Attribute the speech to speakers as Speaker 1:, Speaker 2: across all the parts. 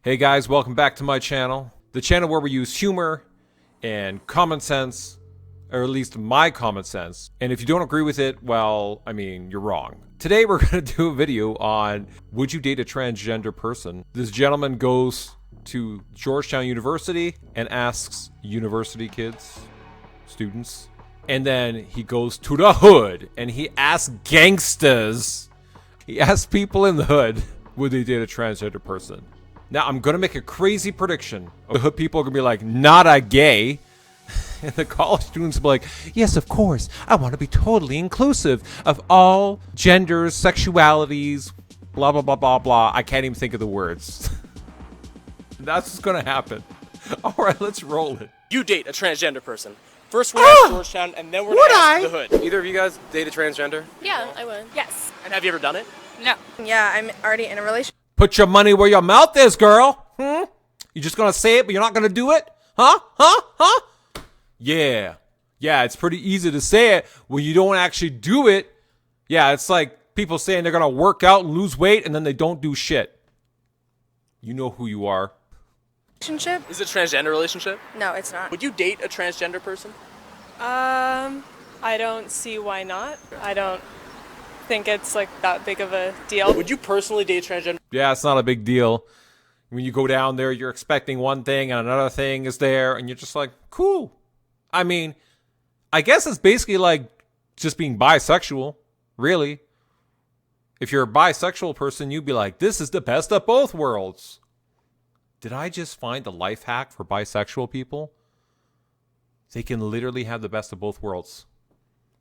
Speaker 1: Hey guys, welcome back to my channel. The channel where we use humor and common sense, or at least my common sense. And if you don't agree with it, well, I mean, you're wrong. Today we're going to do a video on would you date a transgender person? This gentleman goes to Georgetown University and asks university kids, students, and then he goes to the hood and he asks gangsters. He asks people in the hood, would they date a transgender person? Now, I'm going to make a crazy prediction. The hood people are going to be like, not a gay. And the college students will be like, yes, of course. I want to be totally inclusive of all genders, sexualities, blah, blah, blah, blah, blah. I can't even think of the words. That's what's going to happen. All right, let's roll it.
Speaker 2: You date a transgender person. First we're at Georgetown, and then we're going to ask the hood.
Speaker 3: Either of you guys date a transgender?
Speaker 4: Yeah, I would. Yes.
Speaker 2: And have you ever done it?
Speaker 4: No.
Speaker 5: Yeah, I'm already in a relationship.
Speaker 1: Put your money where your mouth is, girl. You just going to say it, but you're not going to do it? Huh? Yeah. Yeah, it's pretty easy to say it when you don't actually do it. Yeah, it's like people saying they're going to work out and lose weight, and then they don't do shit. You know who you are.
Speaker 5: Relationship?
Speaker 2: Is it a transgender relationship?
Speaker 5: No, it's not.
Speaker 2: Would you date a transgender person?
Speaker 6: I don't see why not. I don't think it's like that big of a deal.
Speaker 2: Would you personally date a transgender?
Speaker 1: Yeah, it's not a big deal. When you go down there, you're expecting one thing and another thing is there, and you're just like, cool. I mean, I guess it's basically like just being bisexual, really. If you're a bisexual person, you'd be like, this is the best of both worlds. Did I just find the life hack for bisexual people? They can literally have the best of both worlds.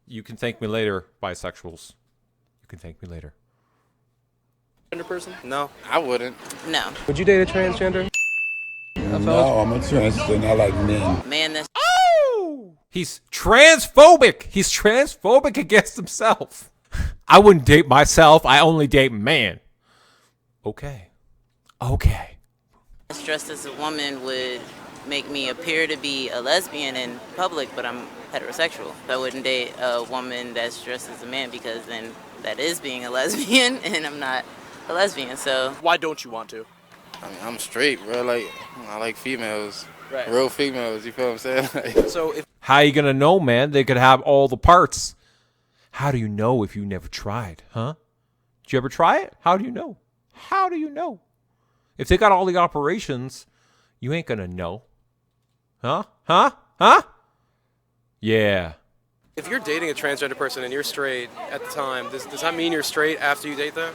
Speaker 1: You can thank me later, bisexuals. You can thank me later.
Speaker 2: Person?
Speaker 3: No, I wouldn't.
Speaker 7: No.
Speaker 3: Would you date a transgender?
Speaker 8: No, I'm a transgender. I like men.
Speaker 7: Man, that's
Speaker 1: He's transphobic. He's transphobic against himself. I wouldn't date myself. I only date man. Okay.
Speaker 7: dressed as a woman would make me appear to be a lesbian in public, but I'm heterosexual. I wouldn't date a woman that's dressed as a man because then that is being a lesbian, and I'm not a lesbian, so.
Speaker 2: Why don't you want to?
Speaker 3: I mean, I'm straight, bro. I like females.
Speaker 2: Right.
Speaker 3: Real females, you feel what I'm saying?
Speaker 2: So if
Speaker 1: How you gonna know, man? They could have all the parts. How do you know if you never tried, huh? Did you ever try it? How do you know? How do you know? If they got all the operations, you ain't gonna know. Huh? Yeah.
Speaker 3: If you're dating a transgender person and you're straight at the time, does that mean you're straight after you date them?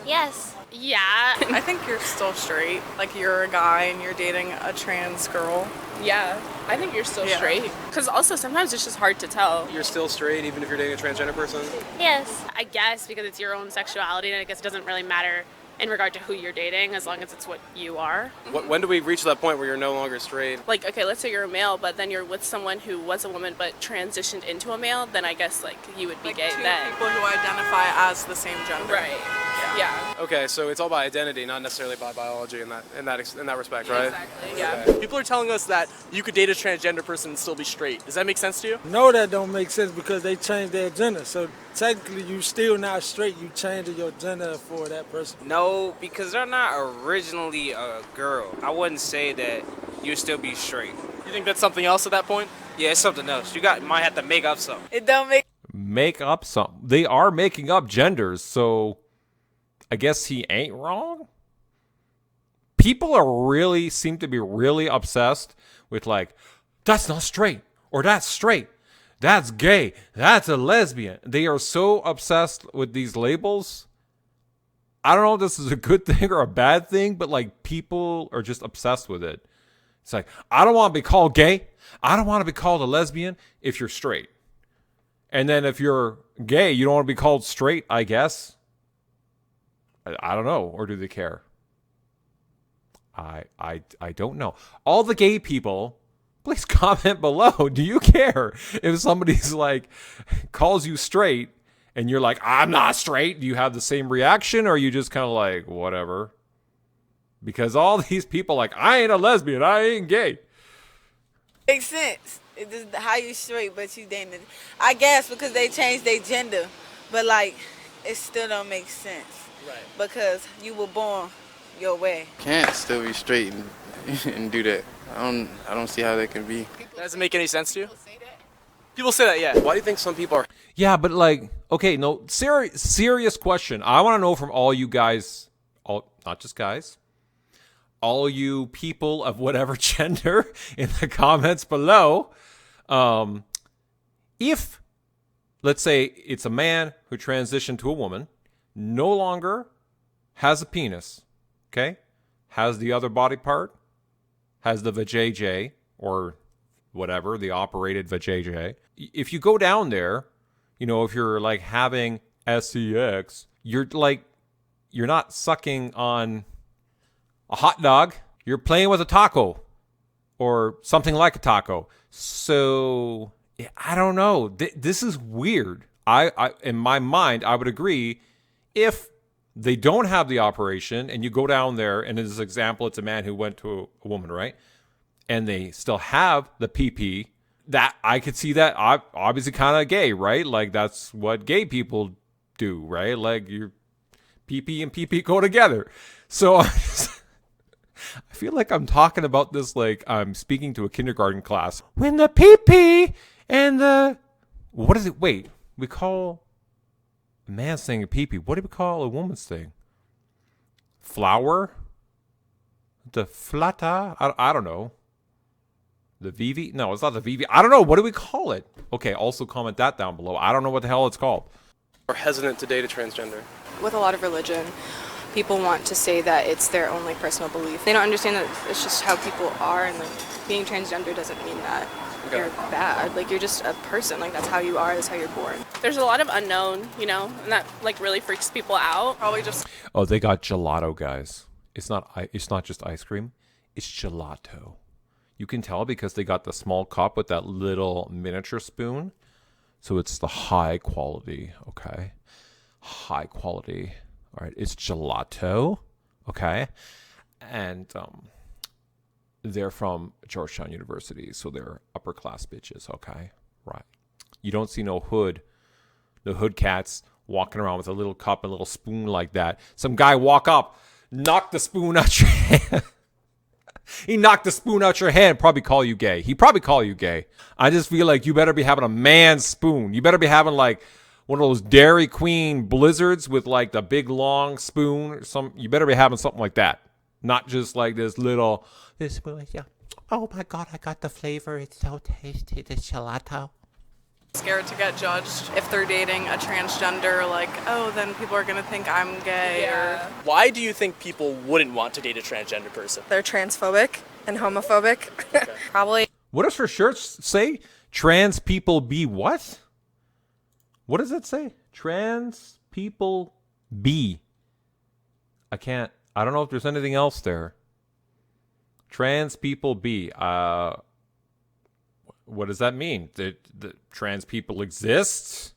Speaker 4: Yes.
Speaker 6: Yeah.
Speaker 5: I think you're still straight. Like, you're a guy and you're dating a trans girl.
Speaker 6: Yeah. I think you're still straight. Because also sometimes it's just hard to tell.
Speaker 3: You're still straight even if you're dating a transgender person?
Speaker 4: Yes.
Speaker 6: I guess because it's your own sexuality, and I guess it doesn't really matter in regard to who you're dating as long as it's what you are.
Speaker 3: When do we reach that point where you're no longer straight?
Speaker 9: Like, okay, let's say you're a male, but then you're with someone who was a woman but transitioned into a male, then I guess, like, you would be
Speaker 5: Like
Speaker 9: gay
Speaker 5: two
Speaker 9: then.
Speaker 5: people who identify as the same gender.
Speaker 9: Right. Yeah.
Speaker 3: Okay, so it's all by identity, not necessarily by biology in that respect, right?
Speaker 9: Exactly. Yeah.
Speaker 2: people are telling us that you could date a transgender person and still be straight. Does that make sense to you?
Speaker 10: No, that don't make sense because they changed their gender. So technically, you still not straight. You changing your gender for that person.
Speaker 11: No, because they're not originally a girl. I wouldn't say that you'd still be straight.
Speaker 2: You think that's something else at that point?
Speaker 11: Yeah, it's something else. Might have to make up something.
Speaker 5: It don't
Speaker 1: Make up something. They are making up genders, so I guess he ain't wrong. People seem to be really obsessed with like, that's not straight, or that's straight, that's gay, that's a lesbian. They are so obsessed with these labels. I don't know if this is a good thing or a bad thing, but like people are just obsessed with it. It's like, I don't want to be called gay. I don't want to be called a lesbian if you're straight. And then if you're gay, you don't want to be called straight, I guess. I don't know. Or do they care? I don't know. All the gay people, please comment below. Do you care if somebody's like calls you straight and you're like, I'm not straight? Do you have the same reaction, or are you just kind of like, whatever? Because all these people like, I ain't a lesbian, I ain't gay.
Speaker 5: makes sense. It's just how you straight, but you dating. I guess because they changed their gender, but like, it still don't make sense.
Speaker 2: Right.
Speaker 5: Because you were born your way.
Speaker 12: Can't still be straight and do that. I don't see how that can be.
Speaker 2: That doesn't make any sense to you? People say that, yeah.
Speaker 3: Why do you think some people are?
Speaker 1: Yeah, but like, okay, no, serious question. I want to know from all you guys, not just guys, all you people of whatever gender in the comments below. If, let's say, it's a man who transitioned to a woman, no longer has a penis, okay, has the other body part, has the vajayjay or whatever, the operated vajayjay. If you go down there, you know, if you're like having sex, you're not sucking on a hot dog. You're playing with a taco or something like a taco. So yeah, I don't know. This is weird. I in my mind, I would agree if they don't have the operation and you go down there, and in this example, it's a man who went to a woman, right? And they still have the PP, that I could see that obviously kind of gay, right? Like that's what gay people do, right? Like your PP and PP go together. So I feel like I'm talking about this like I'm speaking to a kindergarten class. When the PP and the, what is it? Wait, we call a man's thing a PP. What do we call a woman's thing? Flower? The flata? I don't know. The VV? No, it's not the VV. I don't know. What do we call it? Okay, also comment that down below. I don't know what the hell it's called.
Speaker 3: Are hesitant to date a transgender?
Speaker 13: With a lot of religion, people want to say that it's their only personal belief. They don't understand that it's just how people are, and like being transgender doesn't mean that you're bad. Like you're just a person. Like that's how you are. That's how you're born.
Speaker 9: There's a lot of unknown, you know, and that like really freaks people out. Probably just.
Speaker 1: Oh, they got gelato, guys. It's not just ice cream. It's gelato. You can tell because they got the small cup with that little miniature spoon. So it's the high quality, okay? High quality. All right, it's gelato, okay? And they're from Georgetown University, so they're upper class bitches, okay? Right. You don't see no hood cats walking around with a little cup and a little spoon like that. Some guy walk up, knock the spoon out your hand. He knocked the spoon out your hand, probably call you gay. He probably call you gay. I just feel like you better be having a man's spoon. You better be having like one of those Dairy Queen blizzards with like the big long spoon or something. You better be having something like that. Not just like this spoon. Yeah. Oh my God, I got the flavor. It's so tasty. The gelato.
Speaker 13: Scared to get judged if they're dating a transgender, like, oh, then people are gonna think I'm gay. Or
Speaker 2: Why do you think people wouldn't want to date a transgender person?
Speaker 13: they're transphobic and homophobic. Probably.
Speaker 1: What does her shirt say? Trans people be what? What does it say? Trans people be. I don't know if there's anything else there. Trans people be. What does that mean? That trans people exist?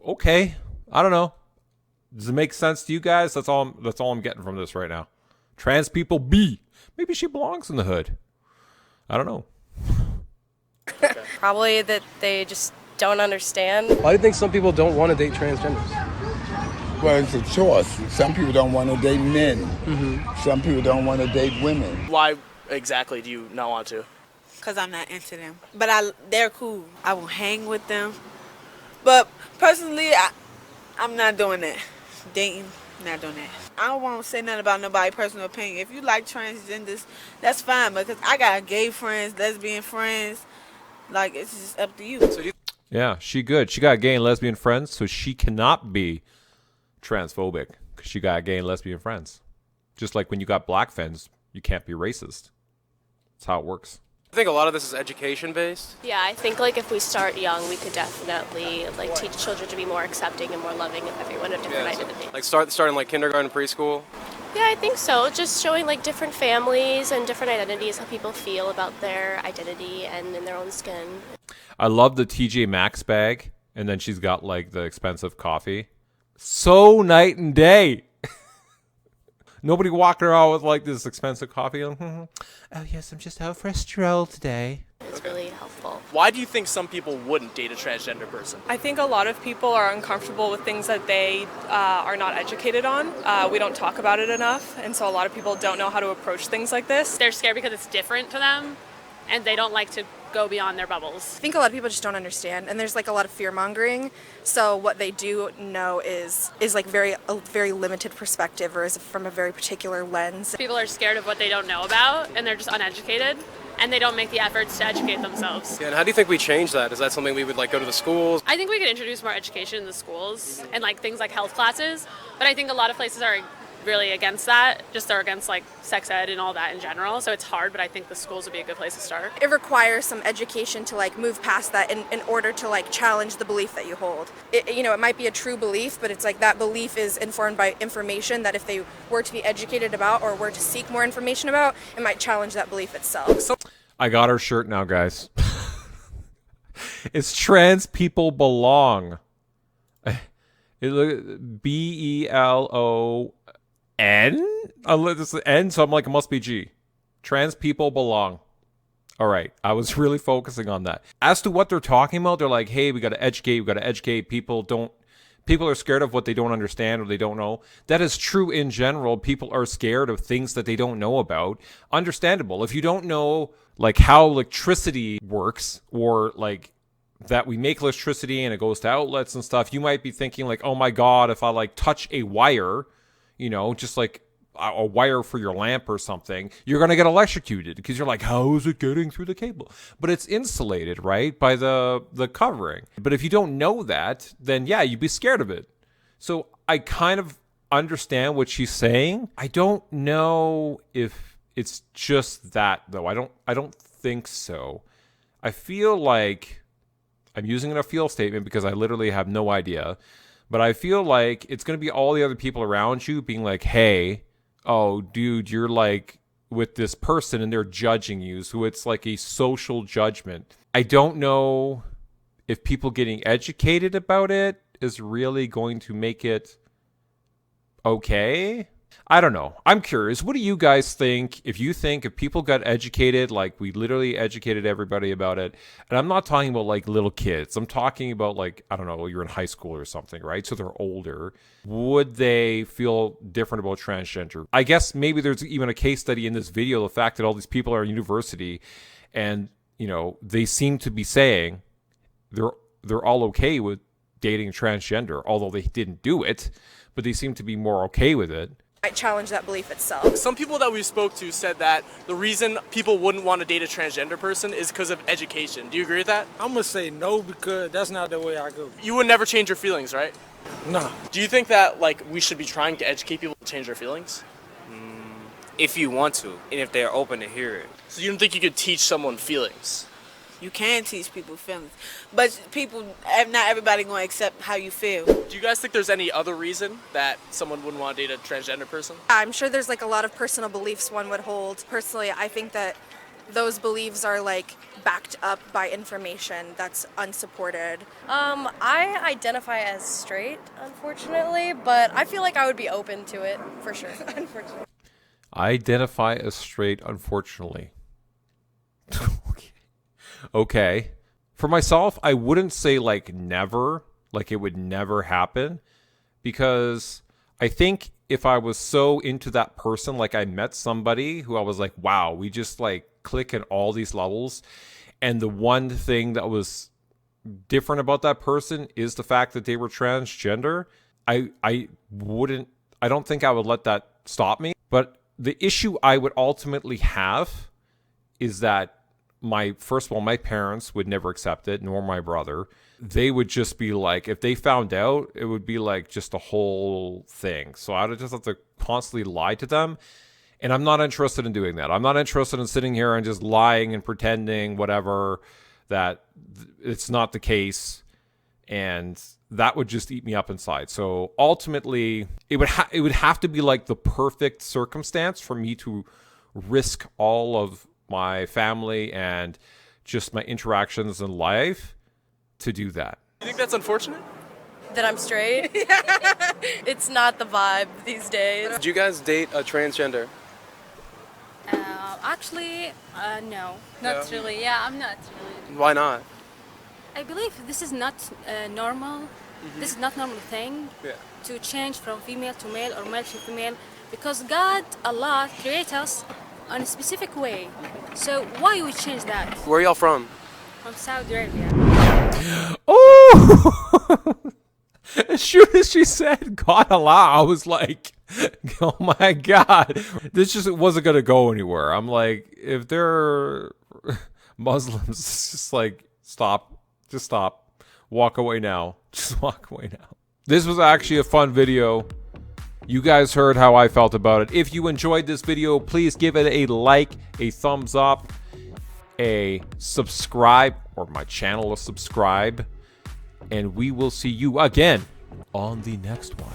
Speaker 1: Okay. I don't know. Does it make sense to you guys? That's all I'm getting from this right now. Trans people be. Maybe she belongs in the hood. I don't know.
Speaker 6: Probably that they just don't understand.
Speaker 3: Why do you think some people don't want to date transgenders?
Speaker 8: Well, it's a choice. Some people don't want to date men. Some people don't want to date women.
Speaker 2: Why exactly do you not want to?
Speaker 5: Because I'm not into them. But they're cool. I will hang with them. But personally, I'm not doing that. Dating, not doing that. I don't want to say nothing about nobody's personal opinion. If you like transgenders, that's fine. Because I got gay friends, lesbian friends. Like, it's just up to you.
Speaker 1: Yeah, she good. She got gay and lesbian friends, so she cannot be transphobic because she got gay and lesbian friends. Just like when you got black friends, you can't be racist. That's how it works.
Speaker 3: I think a lot of this is education based.
Speaker 4: Yeah, I think like if we start young, we could definitely like teach children to be more accepting and more loving of everyone of different identities.
Speaker 3: Like starting like kindergarten, preschool.
Speaker 4: Yeah, I think so. Just showing like different families and different identities, how people feel about their identity and in their own skin.
Speaker 1: I love the TJ Maxx bag, and then she's got like the expensive coffee. So night and day. Nobody walking around with like this expensive coffee. Oh yes, I'm just out for a stroll today.
Speaker 4: It's really helpful.
Speaker 2: Why do you think some people wouldn't date a transgender person?
Speaker 6: I think a lot of people are uncomfortable with things that they are not educated on. We don't talk about it enough, and so a lot of people don't know how to approach things like this.
Speaker 14: They're scared because it's different to them, and they don't like to go beyond their bubbles.
Speaker 15: I think a lot of people just don't understand, and there's like a lot of fear mongering. So what they do know is like a very limited perspective, or is from a very particular lens.
Speaker 14: People are scared of what they don't know about, and they're just uneducated, and they don't make the efforts to educate themselves.
Speaker 3: Yeah, and how do you think we change that? Is that something we would like go to the schools?
Speaker 14: I think we could introduce more education in the schools and like things like health classes, but I think a lot of places are really against that. Just they're against like sex ed and all that in general, so it's hard, but I think the schools would be a good place to start.
Speaker 15: It requires some education to like move past that in order to like challenge the belief that you hold. It might be a true belief, but it's like that belief is informed by information that if they were to be educated about or were to seek more information about, it might challenge that belief itself.
Speaker 1: I got our shirt now, guys. It's Trans People Belong. BELON. This is N, so I'm like, it must be G. Trans people belong. All right. I was really focusing on that. As to what they're talking about, they're like, hey, we got to educate people. People are scared of what they don't understand or they don't know. That is true in general. People are scared of things that they don't know about. Understandable. If you don't know like how electricity works, or like that we make electricity and it goes to outlets and stuff, you might be thinking like, oh my God, if I like touch a wire, just like a wire for your lamp or something, you're going to get electrocuted because you're like, how is it getting through the cable? But it's insulated, right, by the covering. But if you don't know that, then yeah, you'd be scared of it. So I kind of understand what she's saying. I don't know if it's just that though. I don't think so. I feel like I'm using a feel statement because I literally have no idea. But I feel like it's going to be all the other people around you being like, hey, oh, dude, you're like with this person and they're judging you. So it's like a social judgment. I don't know if people getting educated about it is really going to make it okay. I don't know. I'm curious. What do you guys think? If people got educated, like we literally educated everybody about it, and I'm not talking about like little kids. I'm talking about like, I don't know, you're in high school or something, right? So they're older. Would they feel different about transgender? I guess maybe there's even a case study in this video, the fact that all these people are in university and, they seem to be saying they're all okay with dating transgender, although they didn't do it, but they seem to be more okay with it.
Speaker 15: Might challenge that belief itself.
Speaker 2: Some people that we spoke to said that the reason people wouldn't want to date a transgender person is because of education. Do you agree with that?
Speaker 10: I'm going to say no, because that's not the way I go.
Speaker 2: You would never change your feelings, right?
Speaker 10: No.
Speaker 2: Do you think that like we should be trying to educate people to change their feelings?
Speaker 11: If you want to, and if they're open to hear it.
Speaker 2: So you don't think you could teach someone feelings?
Speaker 5: You can teach people feelings, but not everybody going to accept how you feel.
Speaker 2: Do you guys think there's any other reason that someone wouldn't want to date a transgender person?
Speaker 15: I'm sure there's like a lot of personal beliefs one would hold. Personally, I think that those beliefs are like backed up by information that's unsupported.
Speaker 16: I identify as straight, unfortunately, but I feel like I would be open to it for sure. Unfortunately.
Speaker 1: I identify as straight, unfortunately. Okay. For myself, I wouldn't say like never, like it would never happen, because I think if I was so into that person, like I met somebody who I was like, wow, we just like click at all these levels. And the one thing that was different about that person is the fact that they were transgender. I don't think I would let that stop me. But the issue I would ultimately have is that my parents would never accept it, nor my brother. They would just be like, if they found out, it would be like just a whole thing. So I would just have to constantly lie to them. And I'm not interested in doing that. I'm not interested in sitting here and just lying and pretending whatever, that it's not the case. And that would just eat me up inside. So ultimately, it would have to be like the perfect circumstance for me to risk all of my family and just my interactions in life to do that.
Speaker 2: You think that's unfortunate?
Speaker 16: That I'm straight? It's not the vibe these days.
Speaker 3: Did you guys date a transgender?
Speaker 17: Actually, no, not
Speaker 3: No?
Speaker 17: really. Yeah, I'm not really.
Speaker 3: Why not?
Speaker 17: I believe this is not normal. This is not normal thing
Speaker 3: Yeah.
Speaker 17: to change from female to male or male to female, because God, Allah, create us in a specific way. So why we change that?
Speaker 3: Where are y'all from?
Speaker 17: From Saudi Arabia.
Speaker 1: Oh! As soon as she said God Allah, I was like, oh my God. This just wasn't going to go anywhere. I'm like, if they're Muslims, it's just like, stop. Just stop. Walk away now. Just walk away now. This was actually a fun video. You guys heard how I felt about it. If you enjoyed this video, please give it a like, a thumbs up, a subscribe, or my channel a subscribe. And we will see you again on the next one.